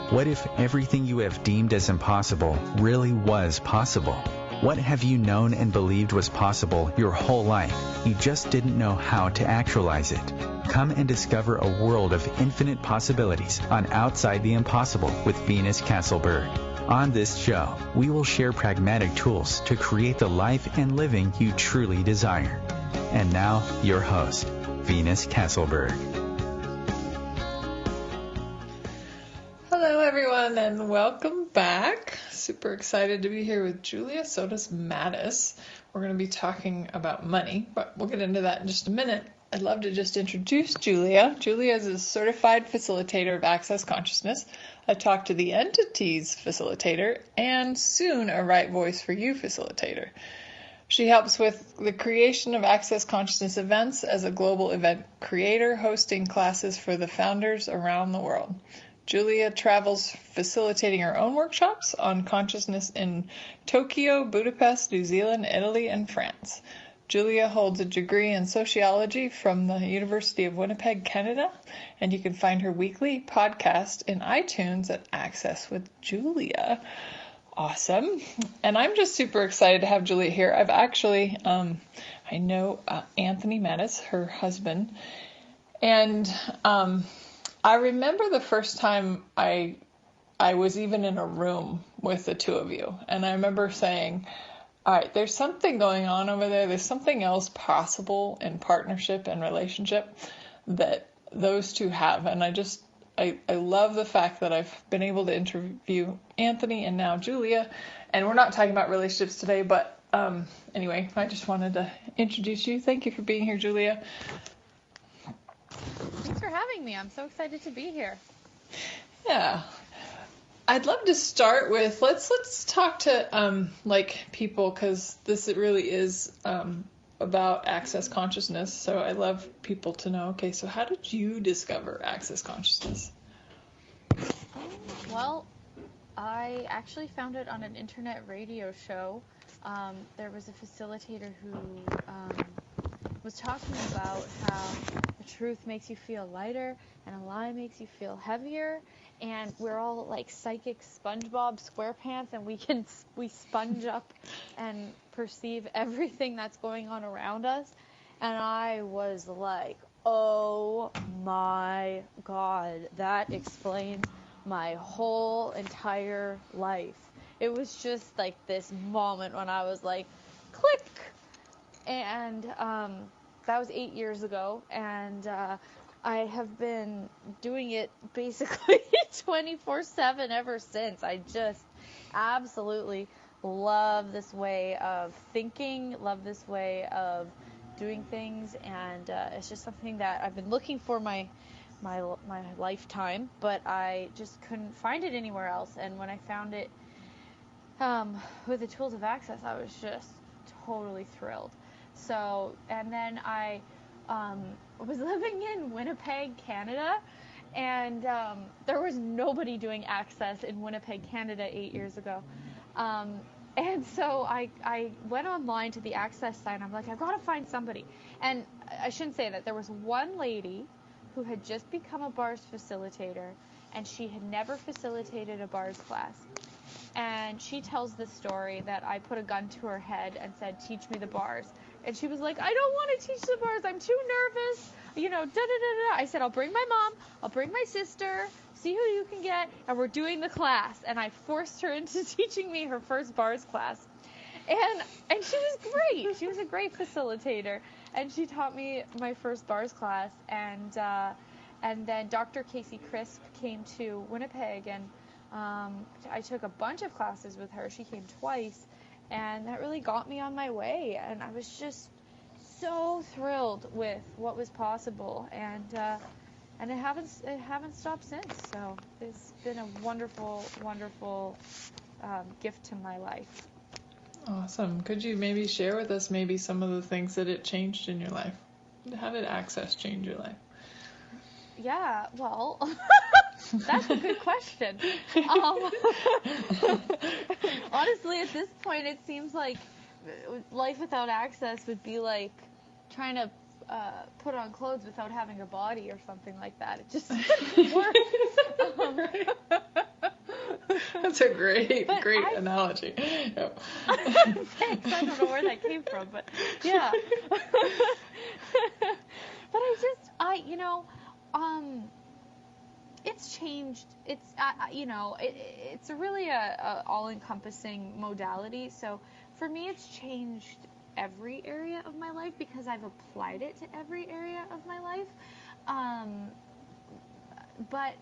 What if everything you have deemed as impossible really was possible? What have you known and believed was possible your whole life? You just didn't know how to actualize it. Come and discover a world of infinite possibilities on Outside the Impossible with Venus Castleberg. On this show, we will share pragmatic tools to create the life and living you truly desire. And now, your host, Venus Castleberg. Hello, everyone, and welcome back. Super excited to be here with Julia Sotas Mattis. We're going to be talking about money, but we'll get into that in just a minute. I'd love to just introduce Julia. Julia is a certified facilitator of access consciousness, a Talk to the Entities facilitator, and soon a Right Voice for You facilitator. She helps with the creation of access consciousness events as a global event creator, hosting classes for the founders around the world. Julia travels facilitating her own workshops on consciousness in Tokyo, Budapest, New Zealand, Italy, and France. Julia holds a degree in Sociology from the University of Winnipeg, Canada, and you can find her weekly podcast in iTunes at Access with Julia. Awesome. And I'm just super excited to have Julia here. I've actually, I know Anthony Mattis, her husband, and I remember the first time I was even in a room with the two of you, and I remember saying, all right, there's something going on over there. There's something else possible in partnership and relationship that those two have. And I love the fact that I've been able to interview Anthony and now Julia. And we're not talking about relationships today, but anyway, I just wanted to introduce you. Thank you for being here, Julia. Thanks for having me. I'm so excited to be here. Yeah. I'd love to start with, let's talk to people, because this really is about access consciousness. So I love people to know, okay, so how did you discover access consciousness? Well, I actually found it on an internet radio show. There was a facilitator who was talking about how the truth makes you feel lighter and a lie makes you feel heavier, and we're all like psychic SpongeBob SquarePants, and we sponge up and perceive everything that's going on around us. And I was like, oh my God, that explains my whole entire life. It was just like this moment when I was like, click. And that was 8 years ago, and I have been doing it basically 24/7 ever since. I just absolutely love this way of thinking, love this way of doing things, and it's just something that I've been looking for my lifetime, but I just couldn't find it anywhere else. And when I found it with the tools of access, I was just totally thrilled. So, and then I was living in Winnipeg, Canada, and there was nobody doing access in Winnipeg, Canada 8 years ago. And so I went online to the access site. I'm like, I've got to find somebody. And I shouldn't say that. There was one lady who had just become a bars facilitator, and she had never facilitated a bars class. And she tells this story that I put a gun to her head and said, teach me the bars. And she was like, I don't want to teach the bars. I'm too nervous. Da-da-da-da. I said, I'll bring my mom. I'll bring my sister. See who you can get. And we're doing the class. And I forced her into teaching me her first bars class. And she was great. She was a great facilitator. And she taught me my first bars class. And then Dr. Casey Crisp came to Winnipeg, and I took a bunch of classes with her. She came twice, and that really got me on my way. And I was just so thrilled with what was possible, and it haven't stopped since. So it's been a wonderful, wonderful gift to my life. Awesome. Could you maybe share with us maybe some of the things that it changed in your life? How did access change your life? Yeah, well, that's a good question. Honestly, at this point, it seems like life without access would be like trying to put on clothes without having a body or something like that. It just doesn't work. That's a great analogy. Yep. Thanks. I don't know where that came from, but yeah. But it's changed. It's it's really a all-encompassing modality. So for me, it's changed every area of my life because I've applied it to every area of my life. But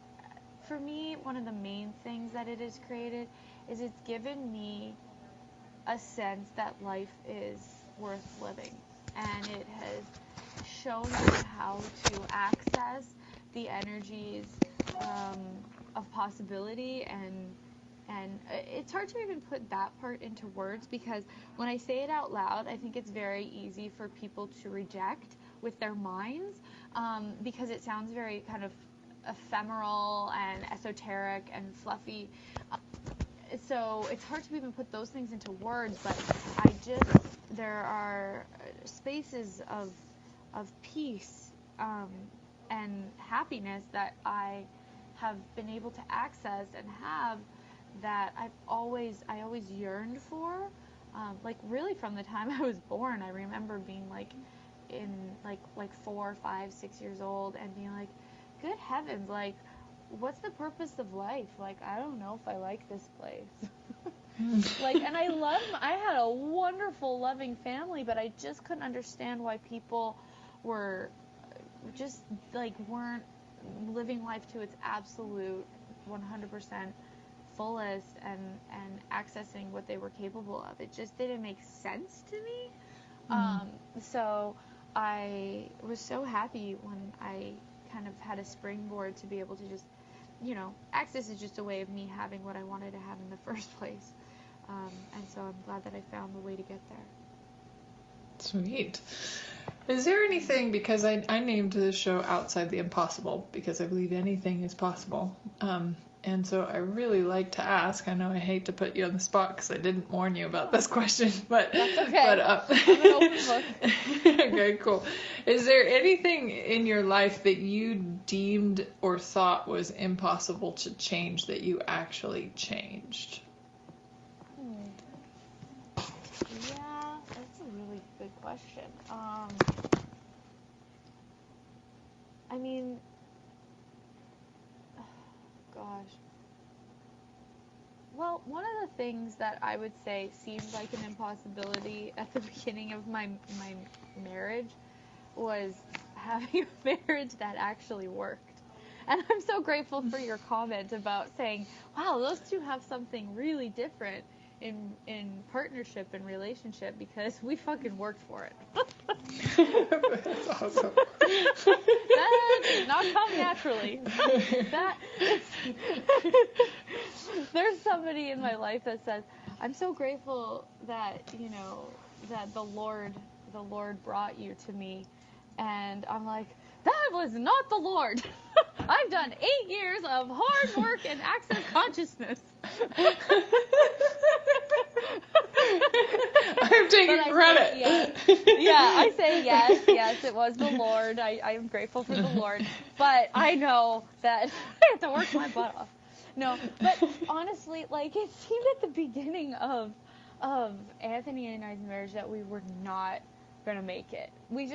for me, one of the main things that it has created is it's given me a sense that life is worth living, and it has shown me how to access the energies of possibility, and it's hard to even put that part into words, because when I say it out loud, I think it's very easy for people to reject with their minds, because it sounds very kind of ephemeral and esoteric and fluffy. So it's hard to even put those things into words, but there are spaces of peace and happiness that I have been able to access and have, that I always yearned for, like really from the time I was born. I remember being like in like 4, 5, 6 years old and being like, good heavens, like, what's the purpose of life? Like, I don't know if I like this place. Like, and I had a wonderful, loving family, but I just couldn't understand why people were just like weren't living life to its absolute 100% fullest and accessing what they were capable of. It just didn't make sense to me. So I was so happy when I kind of had a springboard to be able to just, access is just a way of me having what I wanted to have in the first place. And so I'm glad that I found the way to get there. Sweet. Is there anything, because I named the show Outside the Impossible because I believe anything is possible. And so I really like to ask, I know I hate to put you on the spot because I didn't warn you about this question, but that's okay. But, I'm an open book. Okay, cool. Is there anything in your life that you deemed or thought was impossible to change that you actually changed? Yeah, that's a really good question. I mean, gosh. Well, one of the things that I would say seemed like an impossibility at the beginning of my marriage was having a marriage that actually worked. And I'm so grateful for your comment about saying, wow, those two have something really different in partnership and relationship, because we fucking worked for it. That's awesome. That did not come naturally. There's somebody in my life that says, I'm so grateful that, that the Lord brought you to me. And I'm like, that was not the Lord. I've done 8 years of hard work and access consciousness. I'm taking credit. Yes. Yeah, I say yes, it was the Lord. I am grateful for the Lord. But I know that I have to work my butt off. No, but honestly, like, it seemed at the beginning of Anthony and I's marriage that we were not going to make it. We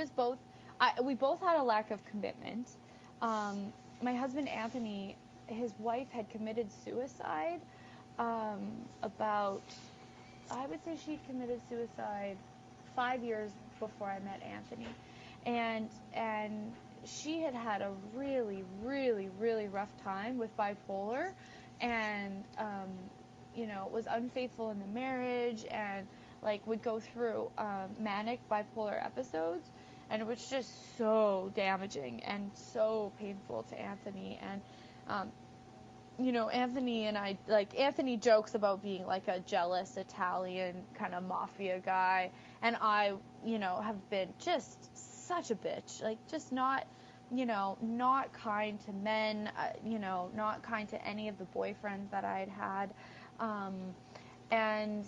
both had a lack of commitment. My husband Anthony, his wife had committed suicide I would say she'd committed suicide 5 years before I met Anthony. And she had a really, really, really rough time with bipolar, and was unfaithful in the marriage, and like would go through manic bipolar episodes, and it was just so damaging and so painful to Anthony. And Anthony and I, like, Anthony jokes about being like a jealous Italian kind of mafia guy, and I have been just such a bitch, like, just not kind to men, not kind to any of the boyfriends that I had and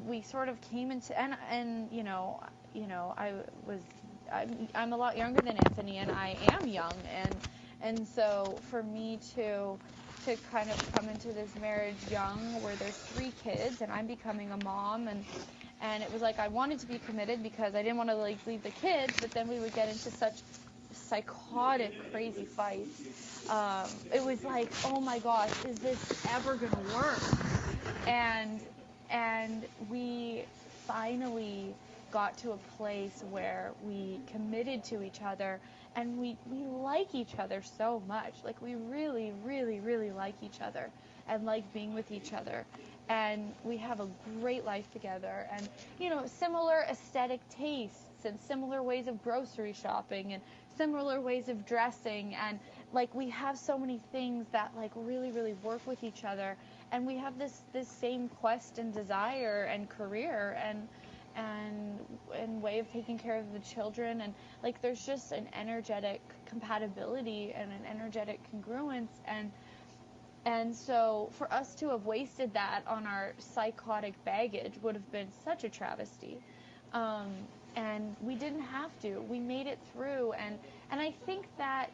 we sort of came into, I'm a lot younger than Anthony, and I am young, and so for me to to kind of come into this marriage young, where there's 3 kids, and I'm becoming a mom, and it was like I wanted to be committed because I didn't want to like leave the kids, but then we would get into such psychotic, crazy fights. It was like, oh my gosh, is this ever gonna work? And we finally got to a place where we committed to each other, and we like each other so much. Like, we really, really, really like each other and like being with each other. And we have a great life together, and, you know, similar aesthetic tastes and similar ways of grocery shopping and similar ways of dressing, and like we have so many things that like really, really work with each other, and we have this same quest and desire and career and way of taking care of the children, and like there's just an energetic compatibility and an energetic congruence, and so for us to have wasted that on our psychotic baggage would have been such a travesty. And we didn't have to. We made it through, and I think that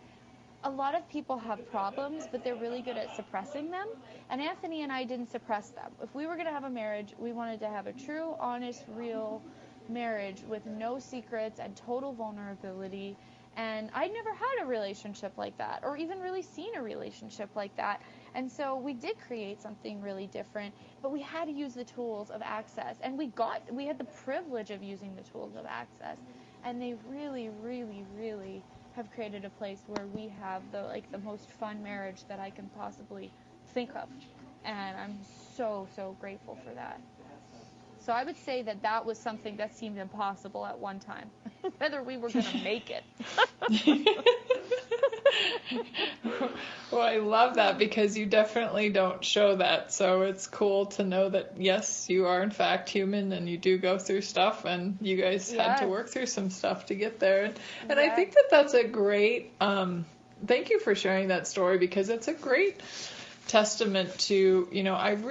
a lot of people have problems, but they're really good at suppressing them. And Anthony and I didn't suppress them. If we were going to have a marriage, we wanted to have a true, honest, real marriage with no secrets and total vulnerability. And I'd never had a relationship like that, or even really seen a relationship like that. And so we did create something really different, but we had to use the tools of access. And we had the privilege of using the tools of access. And they really, really, really have created a place where we have the most fun marriage that I can possibly think of. And I'm so, so grateful for that. So I would say that was something that seemed impossible at one time, whether we were going to make it. Well, I love that, because you definitely don't show that. So it's cool to know that, yes, you are in fact human, and you do go through stuff, and you guys had to work through some stuff to get there. And I think that's a great, thank you for sharing that story, because it's a great testament to, you know, I've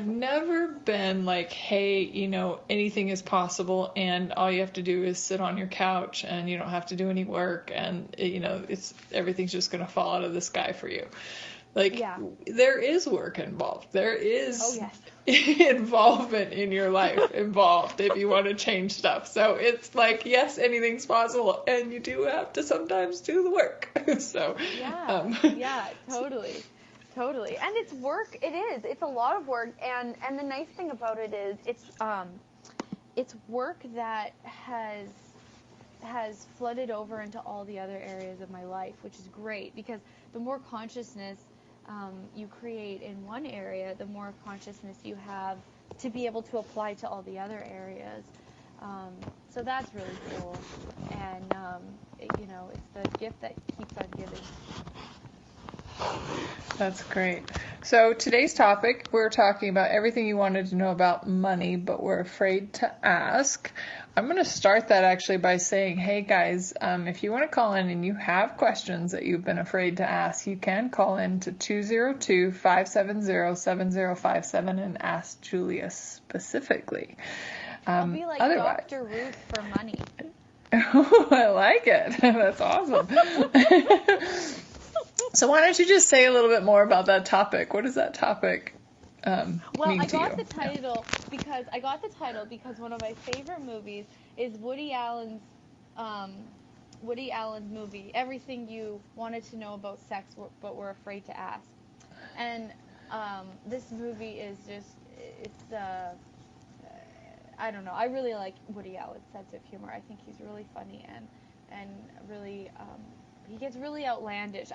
never been like, hey, you know, anything is possible, and all you have to do is sit on your couch, and you don't have to do any work, and you know, everything's just going to fall out of the sky for you. Like, there is work involved. There is involvement in your life involved if you want to change stuff. So it's like, yes, anything's possible, and you do have to sometimes do the work. So Totally. And it's work. It is. It's a lot of work. And the nice thing about it is it's work that has flooded over into all the other areas of my life, which is great, because the more consciousness you create in one area, the more consciousness you have to be able to apply to all the other areas. So that's really cool. And, you know, it's the gift that keeps on giving. That's great. So today's topic, we're talking about everything you wanted to know about money, but we're afraid to ask. I'm going to start that actually by saying, hey guys, if you want to call in and you have questions that you've been afraid to ask, you can call in to 202-570-7057 and ask Julia specifically. I'll be like Dr. Ruth for money. I like it. That's awesome. So why don't you just say a little bit more about that topic? What does that topic mean to you? I got the title because one of my favorite movies is Woody Allen's movie, Everything You Wanted to Know About Sex But Were Afraid to Ask. And this movie is just, I don't know. I really like Woody Allen's sense of humor. I think he's really funny and really, he gets really outlandish.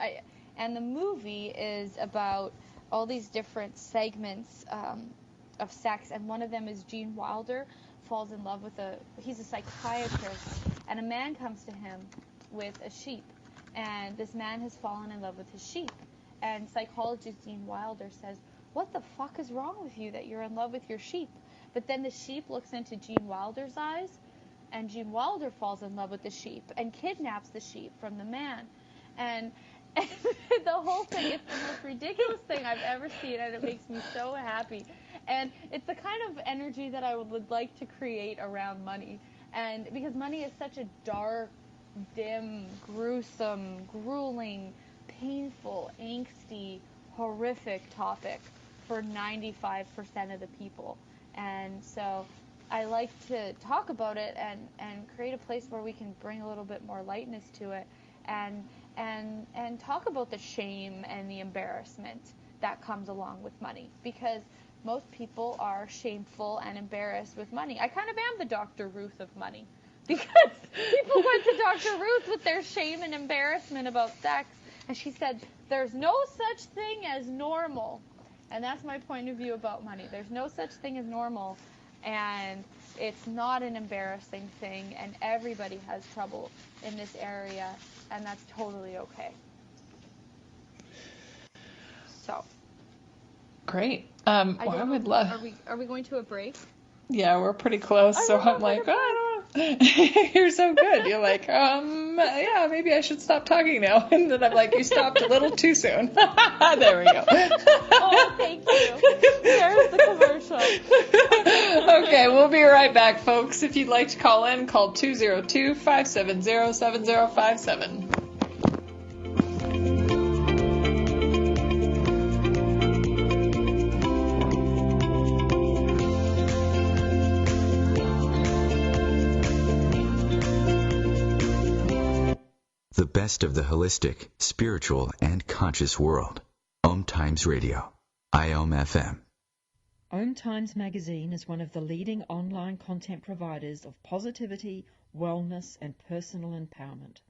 And the movie is about all these different segments of sex, and one of them is Gene Wilder falls in love with he's a psychiatrist, and a man comes to him with a sheep, and this man has fallen in love with his sheep, and psychologist Gene Wilder says, what the fuck is wrong with you that you're in love with your sheep? But then the sheep looks into Gene Wilder's eyes, and Gene Wilder falls in love with the sheep and kidnaps the sheep from the man. And the whole thing, it's the most ridiculous thing I've ever seen, and it makes me so happy. And it's the kind of energy that I would like to create around money. And because money is such a dark, dim, gruesome, grueling, painful, angsty, horrific topic for 95% of the people. And so I like to talk about it and create a place where we can bring a little bit more lightness to it and talk about the shame and the embarrassment that comes along with money, because most people are shameful and embarrassed with money. I kind of am the Dr. Ruth of money, because people went to Dr. Ruth with their shame and embarrassment about sex, and she said, there's no such thing as normal. And that's my point of view about money. There's no such thing as normal, and it's not an embarrassing thing, and everybody has trouble in this area, and that's totally okay. So. Great. I would love. Are we going to a break? Yeah, we're pretty close. So I'm like, I don't know. You're so good. You're like, yeah, maybe I should stop talking now. And then I'm like, you stopped a little too soon. There we go. Oh, thank you. There's the commercial. Okay, we'll be right back, folks. If you'd like to call in, call 202-570-7057. The best of the holistic, spiritual, and conscious world. OmTimes Radio. IOM FM. OmTimes Magazine is one of the leading online content providers of positivity, wellness, and personal empowerment.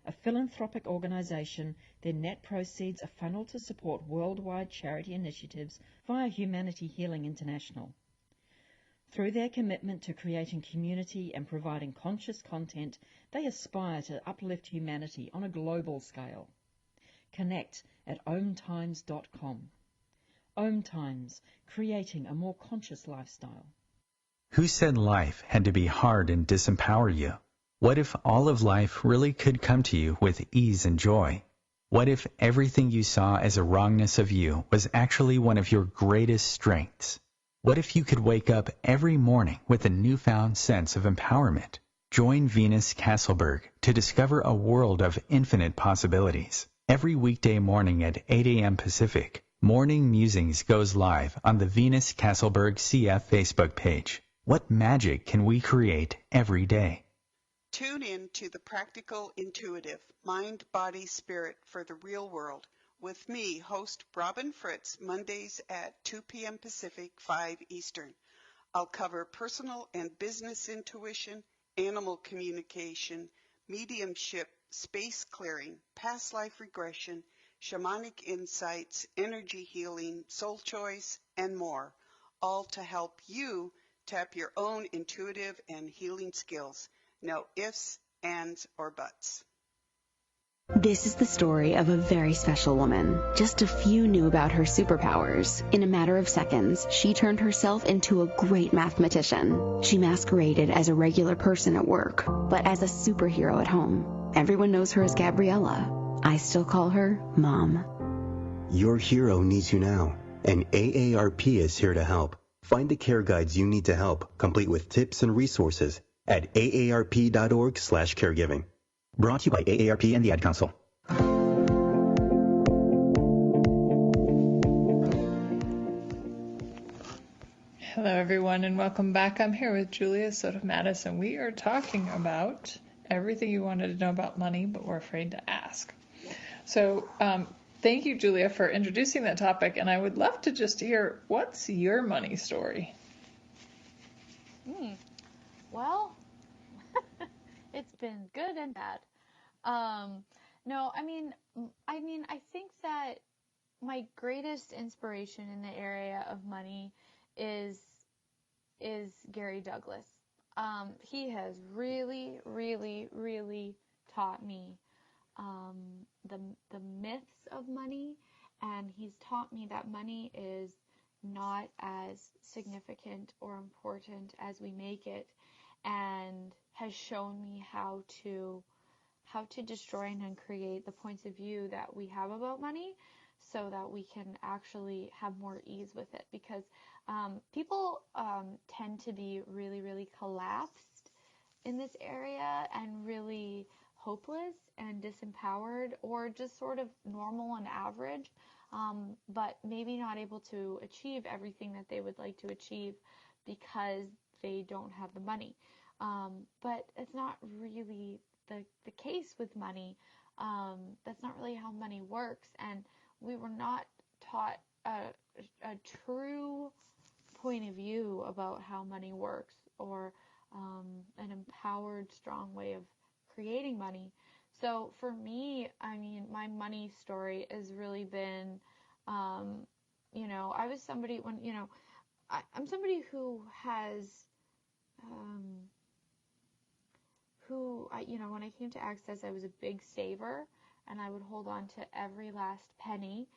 A philanthropic organization, their net proceeds are funneled to support worldwide charity initiatives via Humanity Healing International. Through their commitment to creating community and providing conscious content, they aspire to uplift humanity on a global scale. Connect at omtimes.com. OmTimes, creating a more conscious lifestyle. Who said life had to be hard and disempower you? What if all of life really could come to you with ease and joy? What if everything you saw as a wrongness of you was actually one of your greatest strengths? What if you could wake up every morning with a newfound sense of empowerment? Join Venus Castleberg to discover a world of infinite possibilities. Every weekday morning at 8 a.m. Pacific, Morning Musings goes live on the Venus Castleberg CF Facebook page. What magic can we create every day? Tune in to The Practical Intuitive, Mind, Body, Spirit for the Real World, with me, host Robin Fritz, Mondays at 2 p.m. Pacific, 5 Eastern. I'll cover personal and business intuition, animal communication, mediumship, space clearing, past life regression, shamanic insights, energy healing, soul choice, and more, all to help you tap your own intuitive and healing skills. No ifs, ands, or buts. This is the story of a very special woman. Just a few knew about her superpowers. In a matter of seconds, she turned herself into a great mathematician. She masqueraded as a regular person at work, but as a superhero at home. Everyone knows her as Gabriella. I still call her Mom. Your hero needs you now, and AARP is here to help. Find the care guides you need to help, complete with tips and resources at aarp.org/caregiving. Brought to you by AARP and the Ad Council. Hello, everyone, and welcome back. I'm here with Julia Sotas, and we are talking about everything you wanted to know about money, but were afraid to ask. So, thank you, Julia, for introducing that topic, and I would love to just hear, what's your money story? Well, it's been good and bad. No, I mean, I think that my greatest inspiration in the area of money is Gary Douglas. He has really, really, really taught me the myths of money, and he's taught me that money is not as significant or important as we make it, and has shown me how to destroy and uncreate the points of view that we have about money so that we can actually have more ease with it, because people tend to be really, really collapsed in this area and really hopeless and disempowered, or just sort of normal and average. but maybe not able to achieve everything that they would like to achieve because they don't have the money. But it's not really the case with money. That's not really how money works, and we were not taught a true point of view about how money works, or an empowered, strong way of creating money. So for me, I mean, my money story has really been, I was somebody when, I'm somebody who has, when I came to Access, I was a big saver, and I would hold on to every last penny,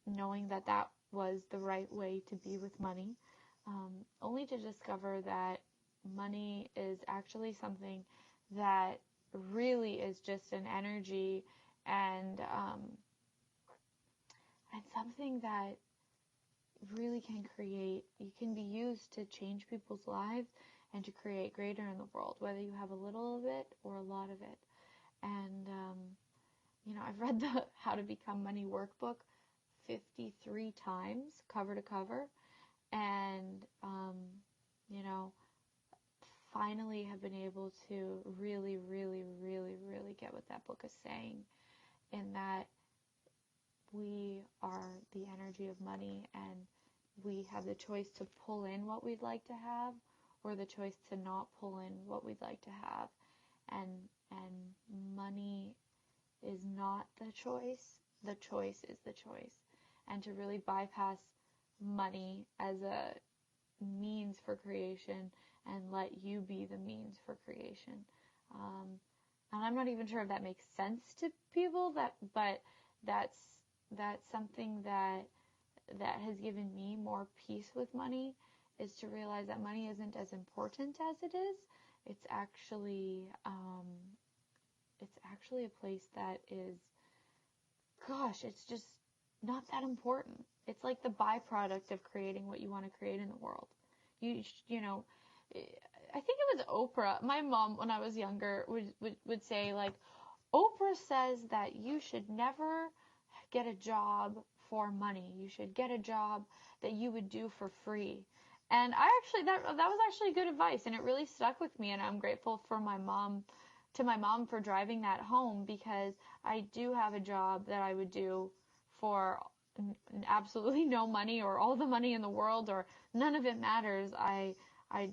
knowing that that was the right way to be with money, only to discover that money is actually something that really is just an energy, and something that really can be used to change people's lives and to create greater in the world, whether you have a little of it or a lot of it. And, I've read the How to Become Money workbook 53 times, cover to cover, and, finally have been able to really, really, really, really get what that book is saying, in that we are the energy of money, and we have the choice to pull in what we'd like to have, or the choice to not pull in what we'd like to have. And money is not the choice is the choice. And to really bypass money as a means for creation and let you be the means for creation. And I'm not even sure if that makes sense to people, but that's something that has given me more peace with money, is to realize that money isn't as important as it is. It's actually a place that is, it's just not that important. It's like the byproduct of creating what you want to create in the world. I think it was Oprah. My mom, when I was younger, would say, like, Oprah says that you should never get a job for money. You should get a job that you would do for free. And that was actually good advice, and it really stuck with me, and I'm grateful for my mom for driving that home, because I do have a job that I would do for absolutely no money, or all the money in the world, or none of it matters. I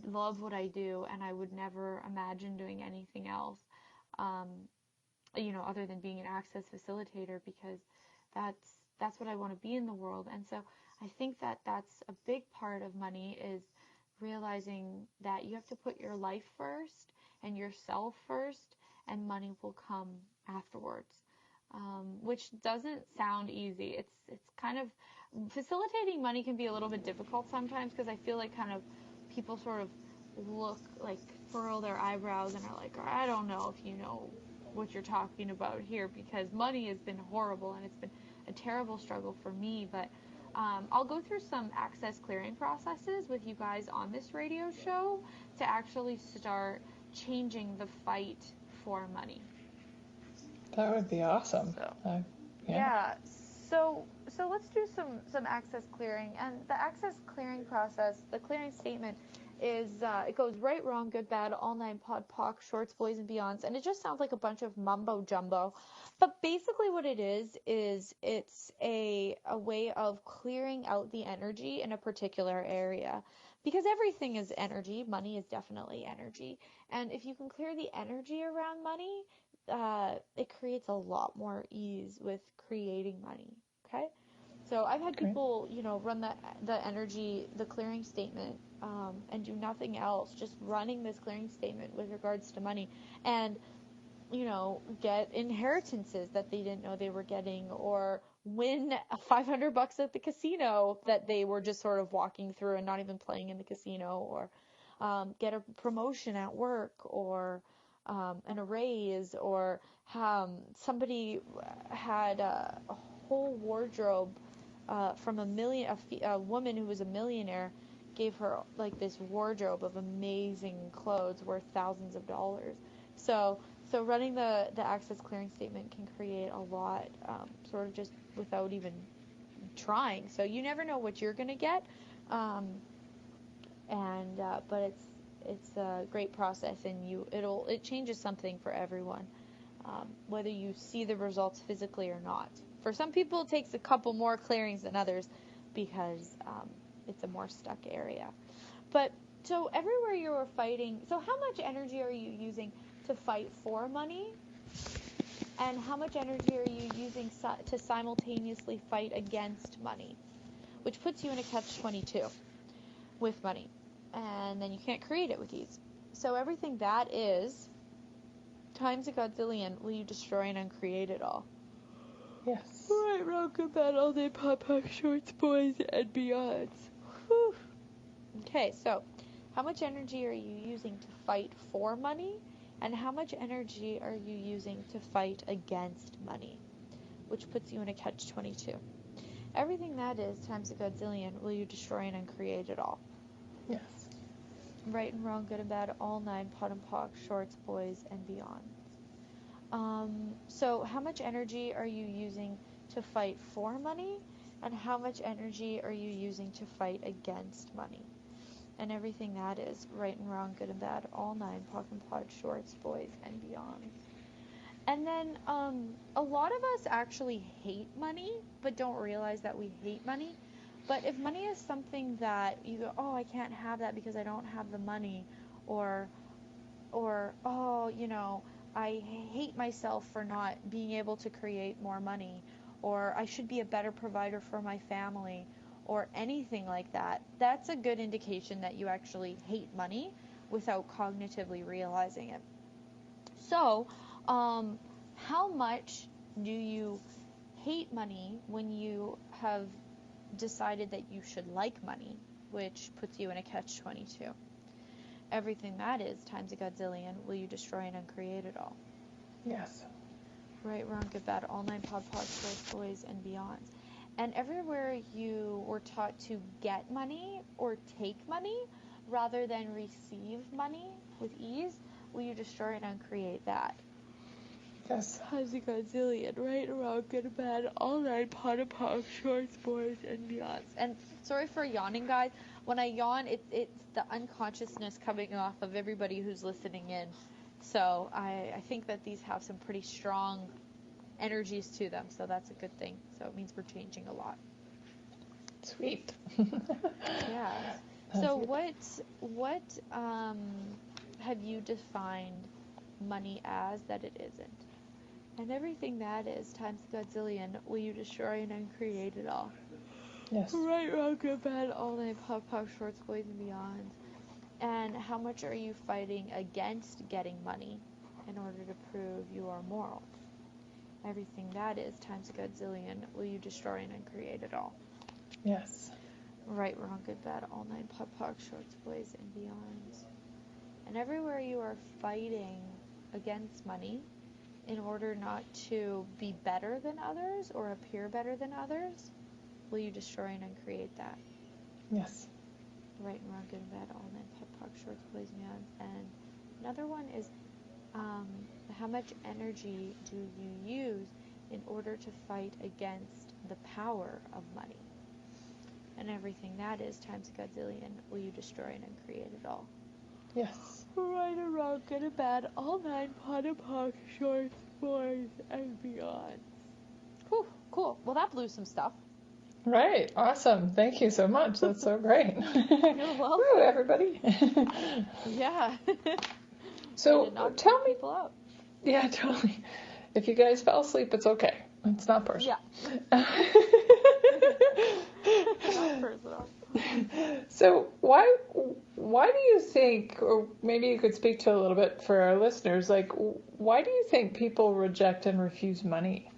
love what I do, and I would never imagine doing anything else, other than being an Access facilitator, because that's what I want to be in the world. And so I think that that's a big part of money, is realizing that you have to put your life first and yourself first, and money will come afterwards. Which doesn't sound easy. It's kind of, facilitating money can be a little bit difficult sometimes, because I feel like kind of people sort of look, like, furrow their eyebrows and are like, I don't know if you know what you're talking about here, because money has been horrible, and it's been a terrible struggle for me. But I'll go through some access clearing processes with you guys on this radio show to actually start changing the fight for money. That would be awesome. So, yeah. So let's do some access clearing. And the access clearing process, the clearing statement, is it goes right, wrong, good, bad, all nine, pod, poc, shorts, boys, and beyonds. And it just sounds like a bunch of mumbo jumbo. But basically what it is it's a way of clearing out the energy in a particular area. Because everything is energy. Money is definitely energy. And if you can clear the energy around money, it creates a lot more ease with creating money. Okay? So I've had people, run the energy, the clearing statement, and do nothing else, just running this clearing statement with regards to money, and, get inheritances that they didn't know they were getting, or win $500 at the casino that they were just sort of walking through and not even playing in the casino, or get a promotion at work, or a raise, or somebody had a whole wardrobe from a woman who was a millionaire gave her like this wardrobe of amazing clothes worth thousands of dollars. So running the access clearing statement can create a lot, sort of just without even trying. So you never know what you're going to get. But it's a great process, and it changes something for everyone, whether you see the results physically or not. For some people, it takes a couple more clearings than others because it's a more stuck area. But so everywhere you are fighting, so how much energy are you using to fight for money? And how much energy are you using to simultaneously fight against money? Which puts you in a catch-22 with money. And then you can't create it with ease. So everything that is times a godzillion, will you destroy and uncreate it all? Yes. Right, wrong, good, bad, all day, pop, shorts, boys, and beyonds. Whew. Okay, so how much energy are you using to fight for money? And how much energy are you using to fight against money? Which puts you in a catch-22. Everything that is times a godzillion, will you destroy and uncreate it all? Yes. Right and wrong, good and bad, all nine, pot and pock, shorts, boys, and beyond. So how much energy are you using to fight for money? And how much energy are you using to fight against money? And everything that is right and wrong, good and bad, all nine, pock and pod, shorts, boys, and beyond. And then a lot of us actually hate money, but don't realize that we hate money. But if money is something that you go, oh, I can't have that because I don't have the money, or oh, I hate myself for not being able to create more money, or I should be a better provider for my family, or anything like that, that's a good indication that you actually hate money without cognitively realizing it. So, how much do you hate money when you have decided that you should like money, which puts you in a catch-22? Everything that is times a godzillion, will you destroy and uncreate it all? Yes. Right, wrong, good, bad, all nine, pod, shorts, boys, and beyond. And everywhere you were taught to get money or take money rather than receive money with ease, will you destroy and uncreate that? Yes. Times a godzillion, right, wrong, good and bad, all nine, pot and pock, shorts, boys, and beyonds. And sorry for yawning, guys. When I yawn, it's the unconsciousness coming off of everybody who's listening in. So I think that these have some pretty strong energies to them, so that's a good thing. So it means we're changing a lot. Sweet. Yeah. So what have you defined money as that it isn't? And everything that is times a godzillion, will you destroy and uncreate it all? Yes. Right, wrong, good, bad, all night, pop, shorts, boys, and beyond. And how much are you fighting against getting money in order to prove you are moral? Everything that is times a godzillion, will you destroy and uncreate it all? Yes. Right, wrong, good, bad, all nine, pop, shorts, boys, and beyond. And everywhere you are fighting against money in order not to be better than others or appear better than others, will you destroy and uncreate that? Yes. Right and wrong, good and bad, all nine, pop, shorts, boys, and beyond. And another one is how much energy do you use in order to fight against the power of money? And everything that is times a godzillion, will you destroy and uncreate it all? Yes. Right and wrong, good and bad, all nine, pot and pock, shorts, boys, and beyond. Whew, cool. Well, that blew some stuff. Right. Awesome. Thank you so much. That's so great. You're welcome. Woo, everybody. Yeah. So tell me. People out. Yeah, totally. If you guys fell asleep, it's okay. It's not personal. Yeah. Not personal. So why do you think, or maybe you could speak to a little bit for our listeners, like why do you think people reject and refuse money?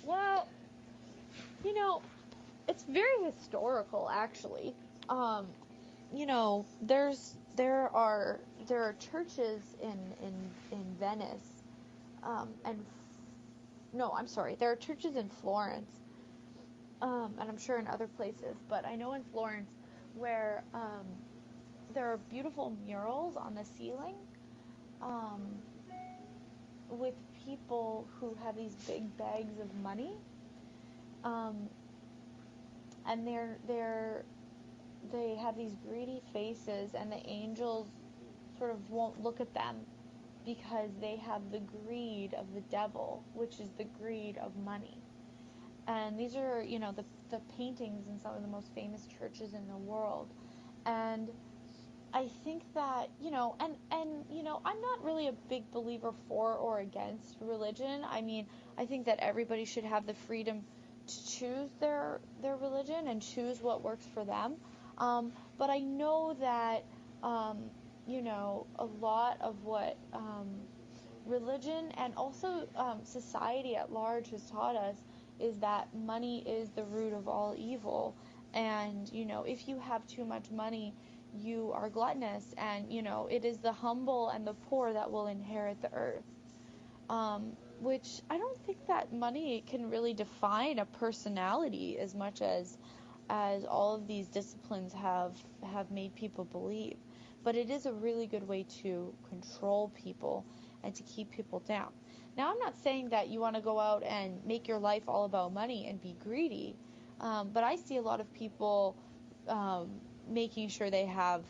Well, it's very historical, actually. There are churches in Venice, there are churches in Florence, and I'm sure in other places, but I know in Florence where there are beautiful murals on the ceiling with people who have these big bags of money, and they have these greedy faces, and the angels sort of won't look at them because they have the greed of the devil, which is the greed of money. And these are, the paintings in some of the most famous churches in the world. And I think that, I'm not really a big believer for or against religion. I mean, I think that everybody should have the freedom to choose their religion and choose what works for them. But I know that, a lot of what religion and also society at large has taught us is that money is the root of all evil. And, if you have too much money, you are gluttonous, and, it is the humble and the poor that will inherit the earth. Which I don't think that money can really define a personality as much as all of these disciplines have made people believe. But it is a really good way to control people and to keep people down. Now, I'm not saying that you want to go out and make your life all about money and be greedy, but I see a lot of people making sure they have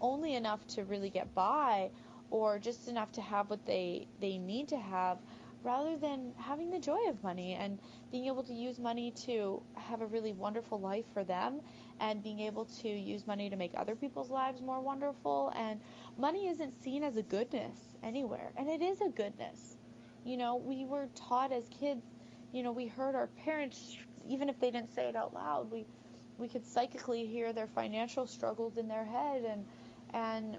only enough to really get by, or just enough to have what they need to have, rather than having the joy of money and being able to use money to have a really wonderful life for them, and being able to use money to make other people's lives more wonderful. And money isn't seen as a goodness anywhere, and it is a goodness. We were taught as kids, we heard our parents, even if they didn't say it out loud, we could psychically hear their financial struggles in their head, and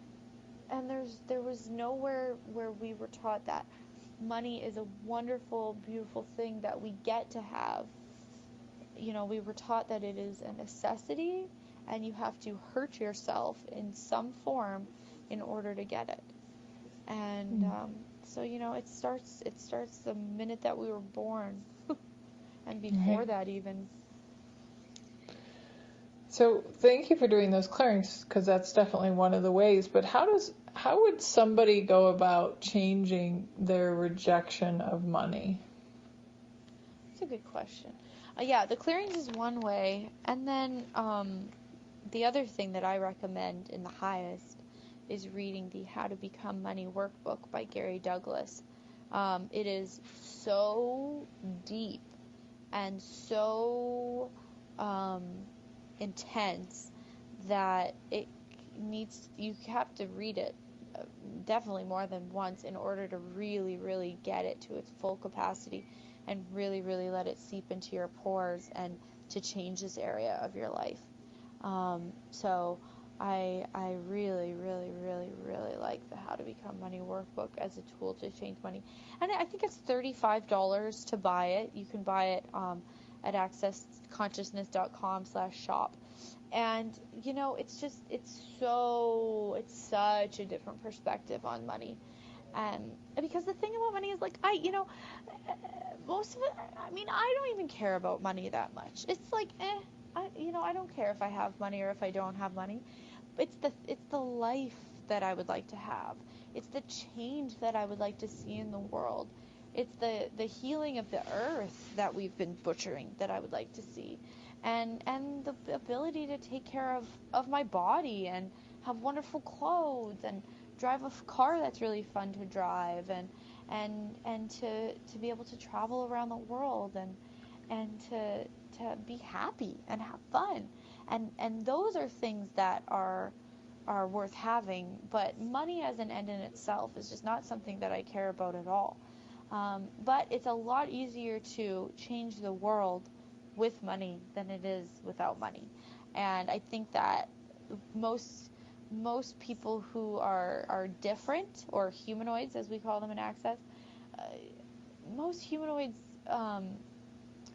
there was nowhere where we were taught that money is a wonderful, beautiful thing that we get to have. We were taught that it is a necessity, and you have to hurt yourself in some form in order to get it. And so it starts the minute that we were born, and before that even. So thank you for doing those clearings, because that's definitely one of the ways. But how would somebody go about changing their rejection of money? That's a good question. The clearings is one way, and then the other thing that I recommend in the highest is reading the How to Become Money workbook by Gary Douglas. It is so deep and so intense that you have to read it definitely more than once in order to really, really get it to its full capacity and really, really let it seep into your pores and to change this area of your life. So I really, really, really, really like the How to Become Money workbook as a tool to change money. And I think it's $35 to buy it. You can buy it at accessconsciousness.com/shop. And, it's such a different perspective on money. Because the thing about money is, most of it, I don't even care about money that much. It's like, I don't care if I have money or if I don't have money. It's the life that I would like to have. It's the change that I would like to see in the world. It's the healing of the earth that we've been butchering that I would like to see. And the ability to take care of my body and have wonderful clothes and drive a car that's really fun to drive and to be able to travel around the world and to be happy and have fun. And those are things that are worth having, but money as an end in itself is just not something that I care about at all. But it's a lot easier to change the world with money than it is without money. And I think that most people who are different, or humanoids as we call them in Access, most humanoids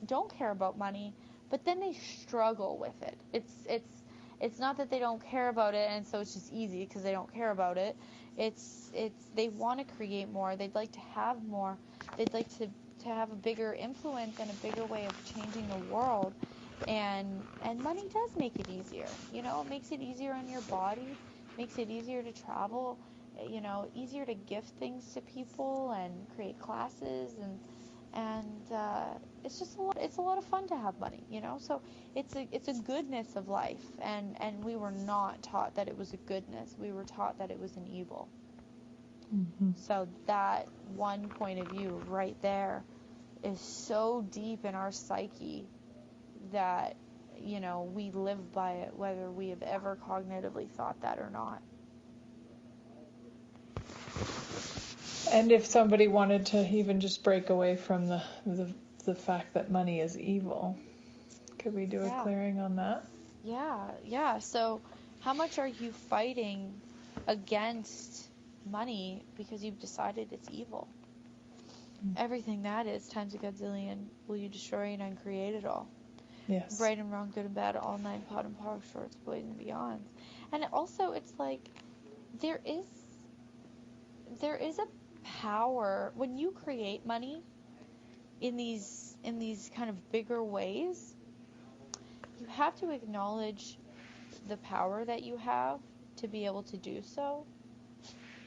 don't care about money, but then they struggle with it. It's not that they don't care about it and so it's just easy because they don't care about it. It's they want to create more. They'd like to have more. They'd like to have a bigger influence and a bigger way of changing the world. And money does make it easier. It makes it easier on your body, makes it easier to travel, easier to gift things to people and create classes And it's just it's a lot of fun to have money, so it's a goodness of life, and we were not taught that it was a goodness. We were taught that it was an evil. Mm-hmm. So that one point of view right there is so deep in our psyche that we live by it, whether we have ever cognitively thought that or not. And if somebody wanted to even just break away from the fact that money is evil, could we do a clearing on that? Yeah. So how much are you fighting against money because you've decided it's evil? Mm. Everything that is times a gazillion will you destroy and uncreate it all. Yes. Right and wrong, good and bad, all nine, pot and park, shorts, boys and beyonds. And also it's like there is a power when you create money in these kind of bigger ways. You have to acknowledge the power that you have to be able to do so.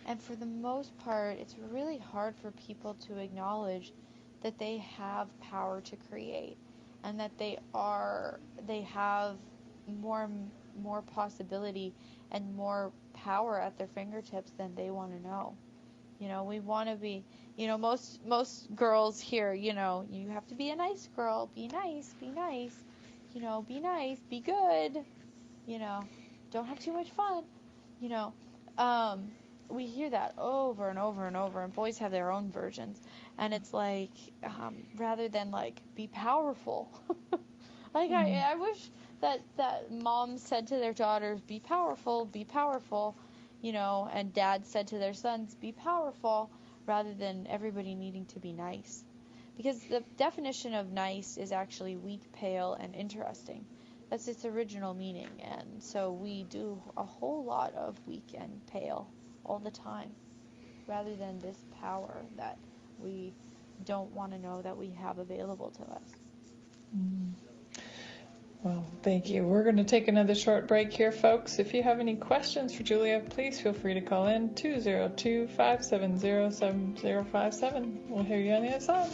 And for the most part, it's really hard for people to acknowledge that they have power to create, and that they have more possibility and more power at their fingertips than they want to know. We want to be, most girls here, you have to be a nice girl, be nice, be nice, be good, don't have too much fun, we hear that over and over and over, and boys have their own versions, and it's like, rather than like, be powerful, like, I wish that moms said to their daughters, be powerful, and dads said to their sons, be powerful, rather than everybody needing to be nice. Because the definition of nice is actually weak, pale, and interesting. That's its original meaning. And so we do a whole lot of weak and pale all the time, rather than this power that we don't want to know that we have available to us. Mm. Well, thank you. We're going to take another short break here, folks. If you have any questions for Julia, please feel free to call in 202-570-7057. We'll hear you on the other side.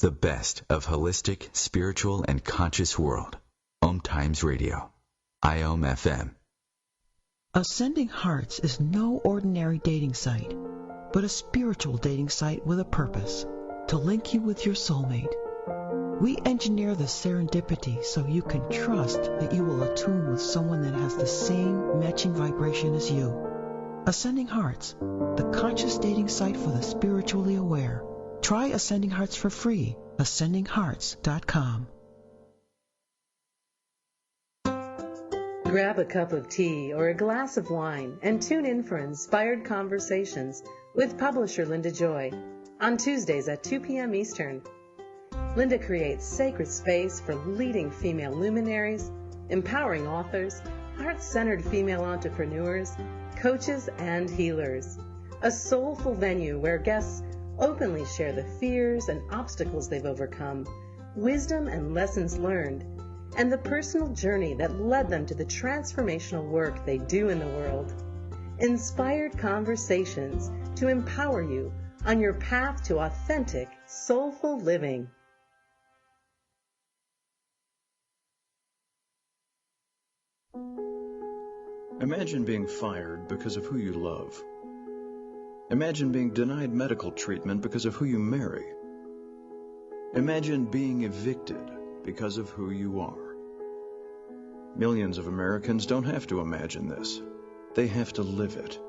The best of holistic, spiritual, and conscious world. OmTimes Radio. IOM FM. Ascending Hearts is no ordinary dating site, but a spiritual dating site with a purpose, to link you with your soulmate. We engineer the serendipity so you can trust that you will attune with someone that has the same matching vibration as you. Ascending Hearts, the conscious dating site for the spiritually aware. Try Ascending Hearts for free. AscendingHearts.com. Grab a cup of tea or a glass of wine and tune in for Inspired Conversations with publisher Linda Joy on Tuesdays at 2 p.m. Eastern. Linda creates sacred space for leading female luminaries, empowering authors, heart-centered female entrepreneurs, coaches, and healers. A soulful venue where guests openly share the fears and obstacles they've overcome, wisdom and lessons learned, and the personal journey that led them to the transformational work they do in the world. Inspired Conversations to empower you on your path to authentic, soulful living. Imagine being fired because of who you love. Imagine being denied medical treatment because of who you marry. Imagine being evicted because of who you are. Millions of Americans don't have to imagine this. They have to live it.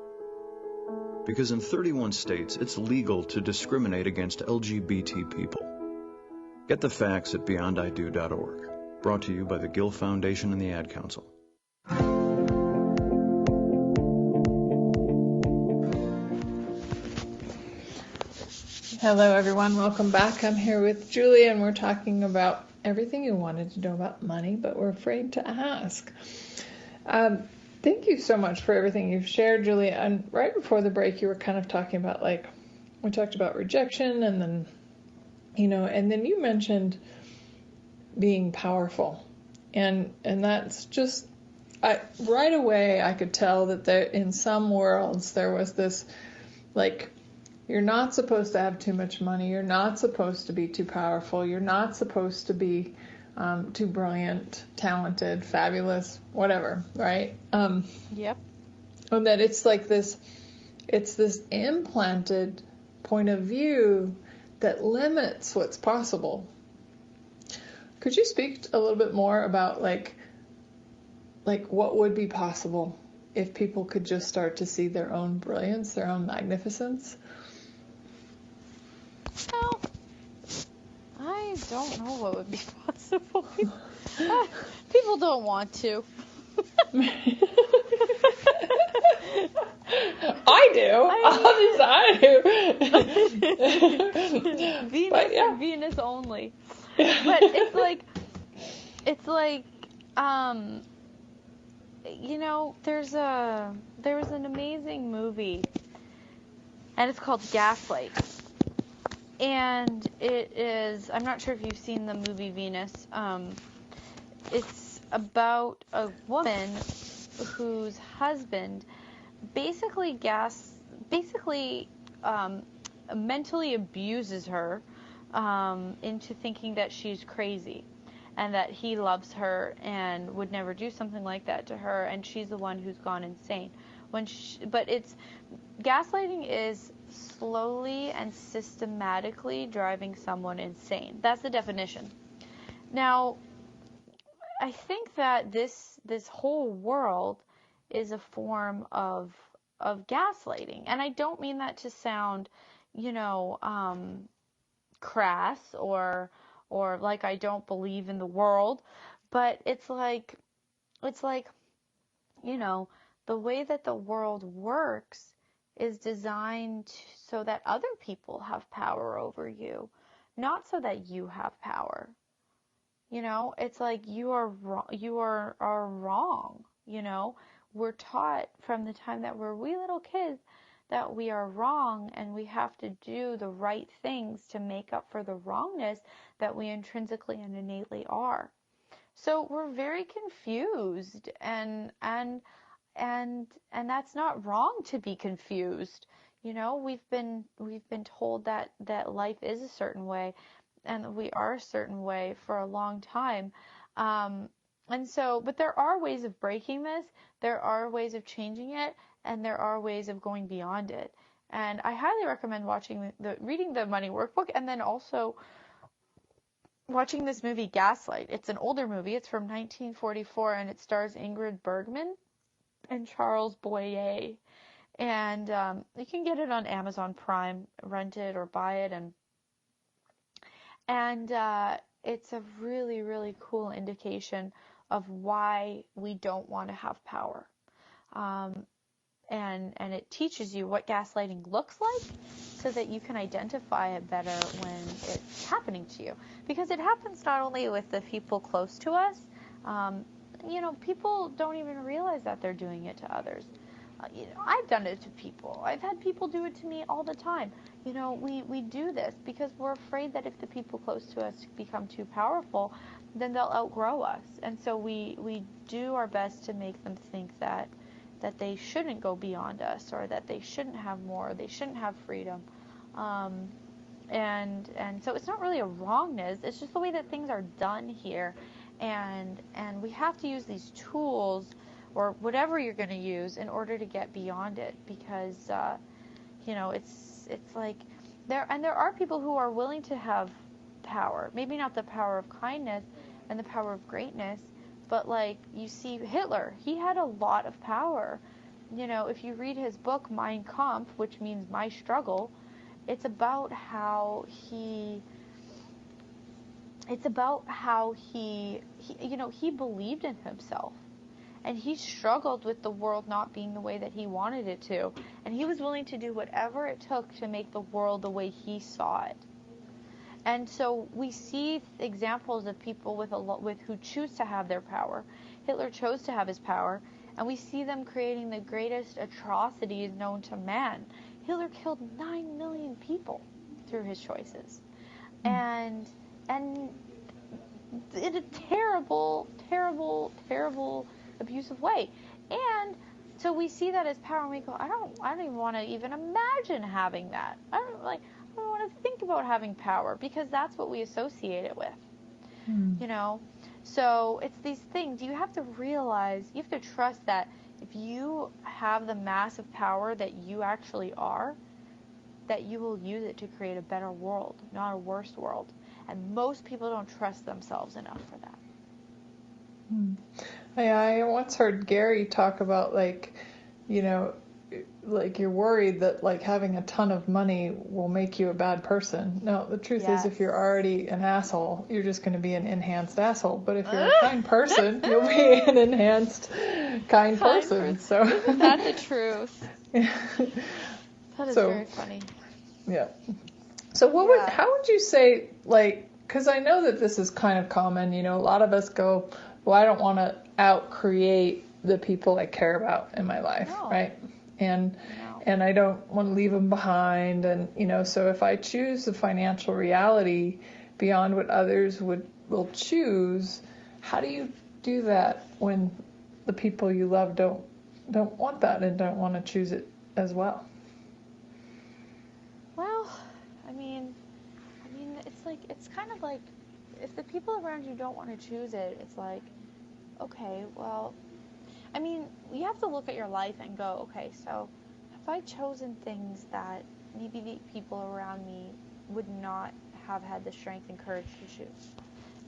Because in 31 states, it's legal to discriminate against LGBT people. Get the facts at beyondido.org. Brought to you by the Gill Foundation and the Ad Council. Hello, everyone. Welcome back. I'm here with Julia, and we're talking about everything you wanted to know about money, but we're afraid to ask. Thank you so much for everything you've shared, Julia. And right before the break, you were kind of talking about, like, we talked about rejection, and then, and then you mentioned being powerful. And that's just, right away I could tell that there, in some worlds, there was this, like, you're not supposed to have too much money, you're not supposed to be too powerful, you're not supposed to be too brilliant, talented, fabulous, whatever, right? Yep. And that it's like this implanted point of view that limits what's possible. Could you speak a little bit more about like what would be possible if people could just start to see their own brilliance, their own magnificence? Well, I don't know what would be possible. People don't want to. I do. Venus But, yeah. and Venus only. But it's like, there was an amazing movie, and it's called Gaslighting. And it is, I'm not sure if you've seen the movie Venus. It's about a woman whose husband basically mentally abuses her into thinking that she's crazy and that he loves her and would never do something like that to her, and she's the one who's gone insane. But gaslighting is slowly and systematically driving someone insane. That's the definition. Now, I think that this whole world is a form of gaslighting, and I don't mean that to sound, crass or like I don't believe in the world, but it's like the way that the world works is designed so that other people have power over you, not so that you have power. It's like you are wrong. We're taught from the time that we're wee little kids that we are wrong, and we have to do the right things to make up for the wrongness that we intrinsically and innately are. So we're very confused, and that's not wrong to be confused. We've been told that life is a certain way, and we are a certain way for a long time. But there are ways of breaking this. There are ways of changing it, and there are ways of going beyond it. And I highly recommend reading the Money Workbook, and then also watching this movie Gaslight. It's an older movie. It's from 1944, and it stars Ingrid Bergman and Charles Boyer. And you can get it on Amazon Prime, rent it or buy it, and it's a really, really cool indication of why we don't want to have power. And it teaches you what gaslighting looks like so that you can identify it better when it's happening to you. Because it happens not only with the people close to us, people don't even realize that they're doing it to others. I've done it to people. I've had people do it to me all the time. We do this because we're afraid that if the people close to us become too powerful, then they'll outgrow us. And so we do our best to make them think that they shouldn't go beyond us, or that they shouldn't have more, or they shouldn't have freedom. And so it's not really a wrongness. It's just the way that things are done here. And we have to use these tools, or whatever you're going to use, in order to get beyond it, because it's like there are people who are willing to have power, maybe not the power of kindness and the power of greatness, but like you see Hitler, he had a lot of power. If you read his book Mein Kampf, which means My Struggle, it's about how he believed in himself. And he struggled with the world not being the way that he wanted it to. And he was willing to do whatever it took to make the world the way he saw it. And so we see examples of people who choose to have their power. Hitler chose to have his power, And we see them creating the greatest atrocities known to man. Hitler killed 9 million people through his choices. And in a terrible, terrible, terrible, abusive way. And so we see that as power, and we go, I don't even want to even imagine having that. I don't want to think about having power, because that's what we associate it with. You know? So it's these things. You have to realize, you have to trust that if you have the massive power that you actually are, that you will use it to create a better world, not a worse world. And most people don't trust themselves enough for that. I once heard Gary talk about, like, you know, like you're worried that like having a ton of money will make you a bad person. No, the truth is, if you're already an asshole, you're just going to be an enhanced asshole. But if you're a kind person, you'll be an enhanced kind person. So isn't that the truth? Yeah. That is very funny. Yeah. So how would you say, like, because I know that this is kind of common, you know, a lot of us go, well, I don't want to out-create the people I care about in my life, right? And I don't want to leave them behind. And, you know, so if I choose the financial reality beyond what others will choose, how do you do that when the people you love don't want that and don't want to choose it as well? Well, I mean, it's kind of like, if the people around you don't want to choose it, it's like, okay, well, I mean, you have to look at your life and go, okay, so have I chosen things that maybe the people around me would not have had the strength and courage to choose?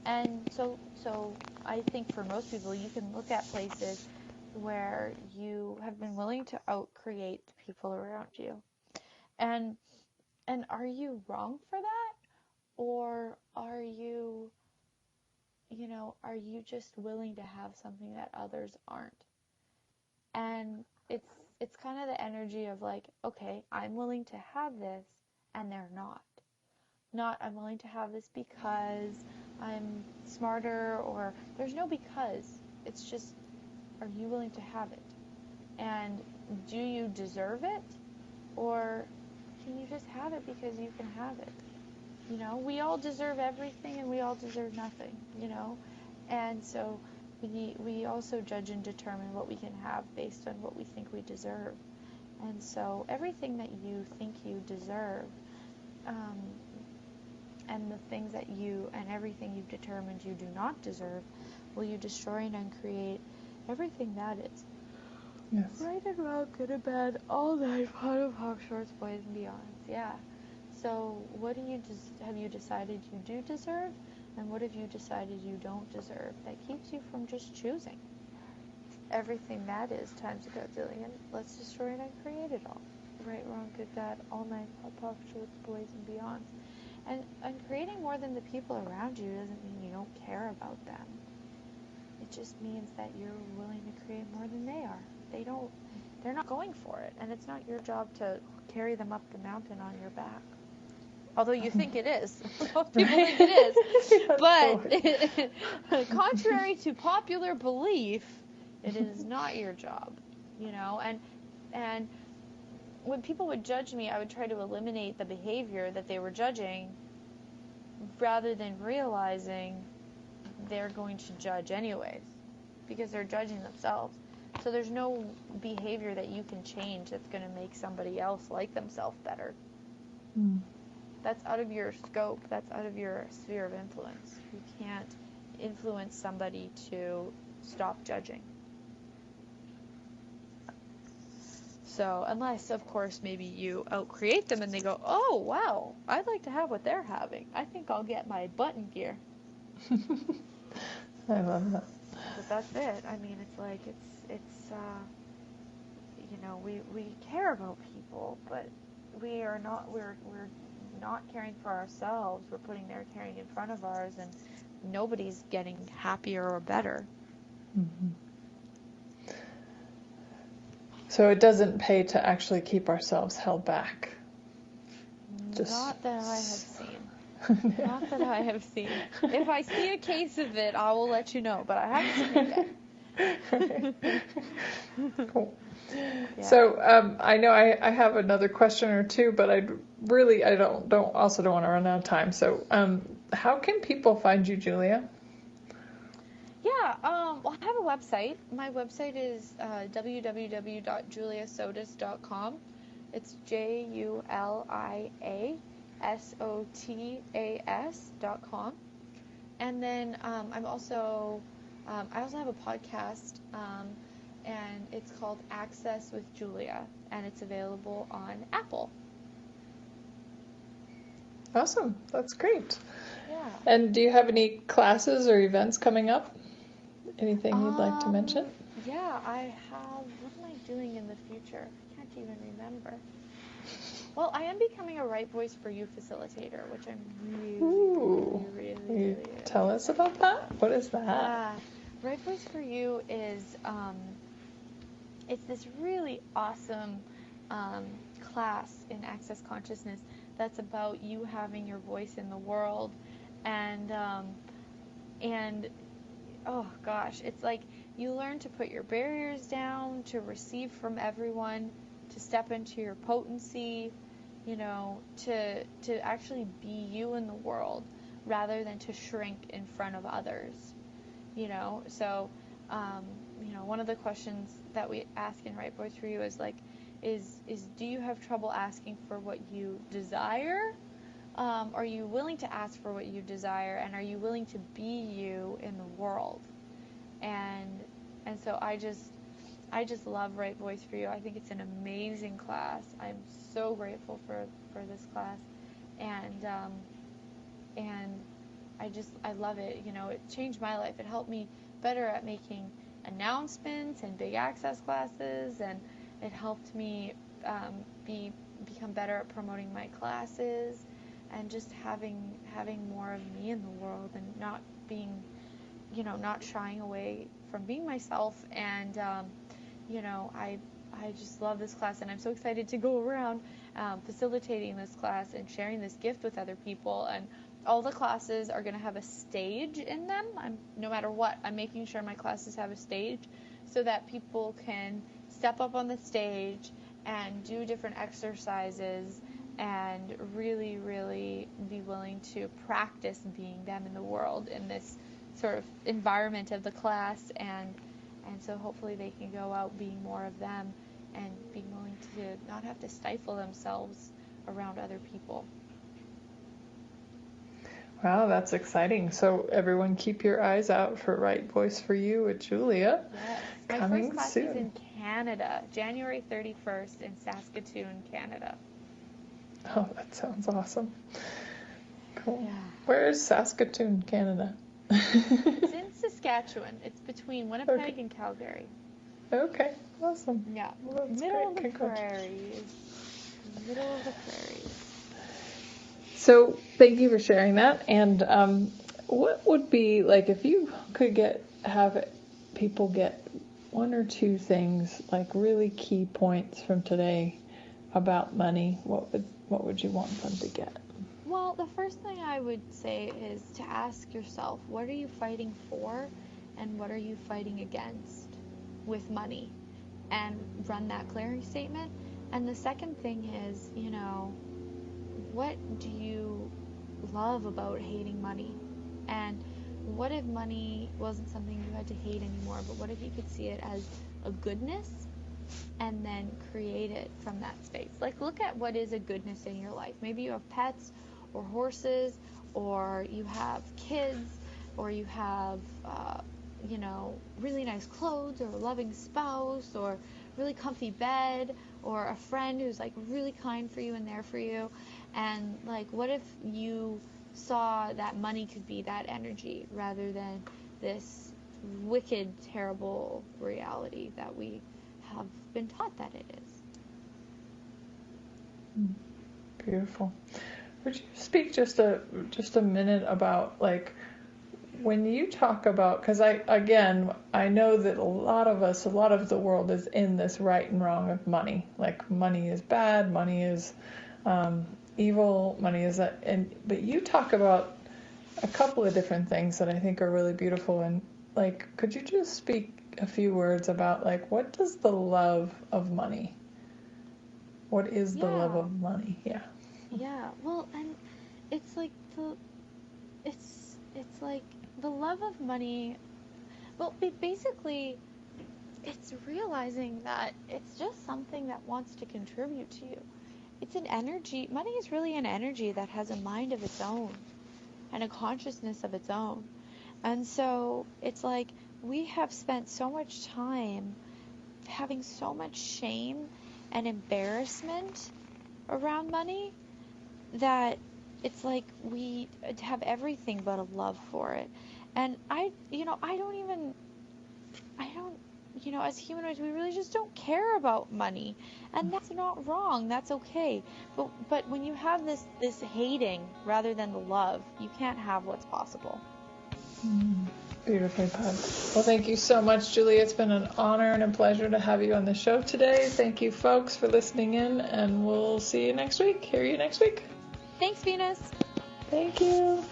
And so I think for most people, you can look at places where you have been willing to out-create the people around you. And are you wrong for that? Or are you just willing to have something that others aren't? And it's kind of the energy of like, okay, I'm willing to have this, and they're not. Not I'm willing to have this because I'm smarter, or there's no because. It's just, are you willing to have it? And do you deserve it? Or can you just have it because you can have it? You know, we all deserve everything and we all deserve nothing, you know? And so we also judge and determine what we can have based on what we think we deserve. And so everything that you think you deserve, and the things that and everything you've determined you do not deserve, will you destroy and uncreate everything that is. Yes. Right and wrong, good and bad, all night, bottom, hop, shorts, boys and beyonds. Yeah. So what have you decided you do deserve? And what have you decided you don't deserve that keeps you from just choosing everything that is times a gazillion? Let's destroy and uncreate it all. Right, wrong, good, bad, all night, pop, shorts, boys, and beyonds. And creating more than the people around you doesn't mean you don't care about them. It just means that you're willing to create more than they are. They're not going for it, and it's not your job to carry them up the mountain on your back. Although you think it is. Most people think it is. But contrary to popular belief, it is not your job, you know? And when people would judge me, I would try to eliminate the behavior that they were judging rather than realizing they're going to judge anyways because they're judging themselves. So there's no behavior that you can change that's going to make somebody else like themselves better. That's out of your scope. That's out of your sphere of influence. You can't influence somebody to stop judging. So unless, of course, maybe you out-create them and they go, oh, wow, I'd like to have what they're having. I think I'll get my button gear. I love that. But that's it. I mean, it's like, it's you know, we care about people, but we're not caring for ourselves. We're putting their caring in front of ours, and nobody's getting happier or better. Mm-hmm. So it doesn't pay to actually keep ourselves held back. Not that I have seen. Not that I have seen. If I see a case of it, I will let you know, but I haven't seen it yet. Cool. Yeah. So I know I have another question or two, but I don't want to run out of time. So how can people find you, Julia? Yeah, well, I have a website. My website is www.juliasotas.com. It's JuliaSotas.com. And then I also have a podcast, and it's called Access with Julia, and it's available on Apple. Awesome. That's great. Yeah. And do you have any classes or events coming up? Anything you'd like to mention? Yeah, I have. What am I doing in the future? I can't even remember. Well, I am becoming a Right Voice for You facilitator, which I'm really tell us about that. What is that? Right Voice for You is it's this really awesome class in Access Consciousness that's about you having your voice in the world, and oh gosh, it's like you learn to put your barriers down, to receive from everyone, to step into your potency, you know, to actually be you in the world rather than to shrink in front of others, you know. So, you know, one of the questions that we ask in Right Voice for You is like, is do you have trouble asking for what you desire? Are you willing to ask for what you desire, and are you willing to be you in the world? And so I just love Right Voice for You. I think it's an amazing class. I'm so grateful for this class, and I love it. You know, it changed my life. It helped me better at making announcements and big access classes, and it helped me become better at promoting my classes, and just having more of me in the world, and not being, you know, not shying away from being myself. And you know, I just love this class, and I'm so excited to go around facilitating this class and sharing this gift with other people. And all the classes are going to have a stage in them. No matter what, I'm making sure my classes have a stage so that people can step up on the stage and do different exercises and really, really be willing to practice being them in the world in this sort of environment of the class. And so hopefully they can go out being more of them and being willing to not have to stifle themselves around other people. Wow, that's exciting. So everyone keep your eyes out for Right Voice for You with Julia. Yes. My Coming first class soon. is in Canada, January 31st in Saskatoon, Canada. Oh, that sounds awesome. Cool. Yeah. Where is Saskatoon, Canada? It's in Saskatchewan. It's between Winnipeg and Calgary. Okay, awesome. Yeah, Well, that's middle of great. the prairies. Middle of the prairies. So thank you for sharing that. And what would be, like, if you could have people get one or two things, like really key points from today about money, what would you want them to get? Well, the first thing I would say is to ask yourself, what are you fighting for and what are you fighting against with money? And run that clearing statement. And the second thing is, you know, what do you love about hating money? And what if money wasn't something you had to hate anymore, but what if you could see it as a goodness and then create it from that space? Like, look at what is a goodness in your life. Maybe you have pets or horses, or you have kids, or you have, you know, really nice clothes, or a loving spouse, or really comfy bed, or a friend who's like really kind for you and there for you. And like, what if you saw that money could be that energy rather than this wicked, terrible reality that we have been taught that it is? Beautiful. Would you speak just a minute about, like, when you talk about, because I know that a lot of the world is in this right and wrong of money. Like, money is bad, money is evil, money is but you talk about a couple of different things that I think are really beautiful. And, like, could you just speak a few words about, like, what does the love of money? What is the love of money? Yeah. Yeah. Well, and it's like it's like the love of money. Well, basically, it's realizing that it's just something that wants to contribute to you. It's an energy. Money is really an energy that has a mind of its own and a consciousness of its own. And so it's like we have spent so much time having so much shame and embarrassment around money that it's like we have everything but a love for it. And as humanoids, we really just don't care about money, and that's not wrong. That's okay. But when you have this hating rather than the love, you can't have what's possible. Beautifully put. Well, thank you so much, Julia. It's been an honor and a pleasure to have you on the show today. Thank you, folks, for listening in, and we'll see you next week. Hear you next week. Thanks, Venus. Thank you.